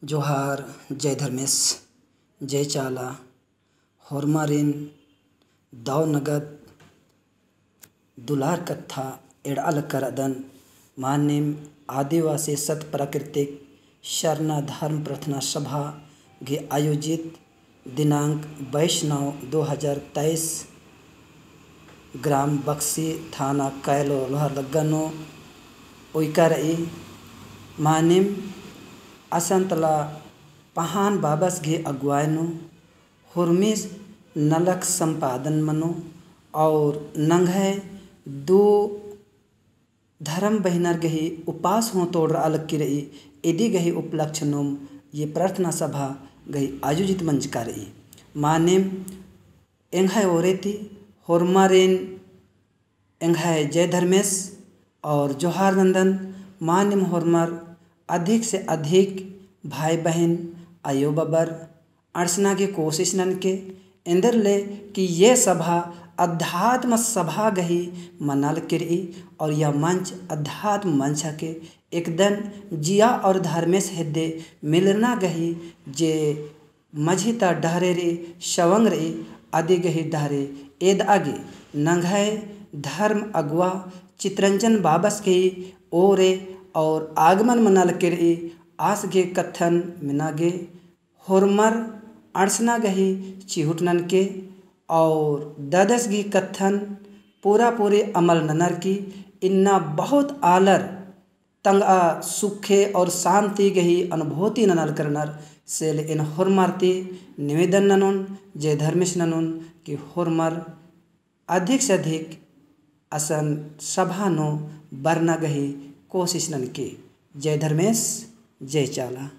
जोहार जय धर्मेश जय चाला होरमारिन दाव नगद दुलार कथा एड़ाल करदन मानिम आदिवासी सत प्राकृतिक शरणा धर्म प्रार्थना सभा के आयोजित दिनांक 22/9/2023 ग्राम बक्सी थाना कैलो लोहार लगनो उइकारई मानिम असंतला पहान बाबस घे अगुआयनो हुरमिस नलक संपादन मनो और नंघे दो धर्म बहिनर गही उपास हो तोड़ अलग की रही इदी गही उपलक्ष्य नोम ये प्रार्थना सभा गही आयोजित मंच कर रही मानिम एंघाय ओरेती होरमारेन एंघाय जय धर्मेश और जोहार नंदन मानिम होरमार अधिक से अधिक भाई बहन आयो बबर अर्चना की कोशिश नन के इंदर ले कि ये सभा अध्यात्म सभा गही मनाल किरी और यह मंच अध्यात्म मंच के एक दिन जिया और धर्मेश हेदे मिलना गही जे मझिता डहरे रे शवंग रे आदि गही डहरे एद आगे नंघाए धर्म अगुआ चित्रंजन बाबस के ओरे और आगमन मनाल किरी आस गे कथन मिनागे होरमर अर्चना गही चिहुटनन के और ददस गी कथन पूरा पूरे अमल ननर की इन्ना बहुत आलर तंगा सुखे और शांति गही अनुभूति ननल करनर से इन होरमारती निवेदन ननुन जय धर्मेश ननुन कि होरमर अधिक से अधिक असन सभा नो बरना गही कोशिश नन के जय धर्मेश जय चाला।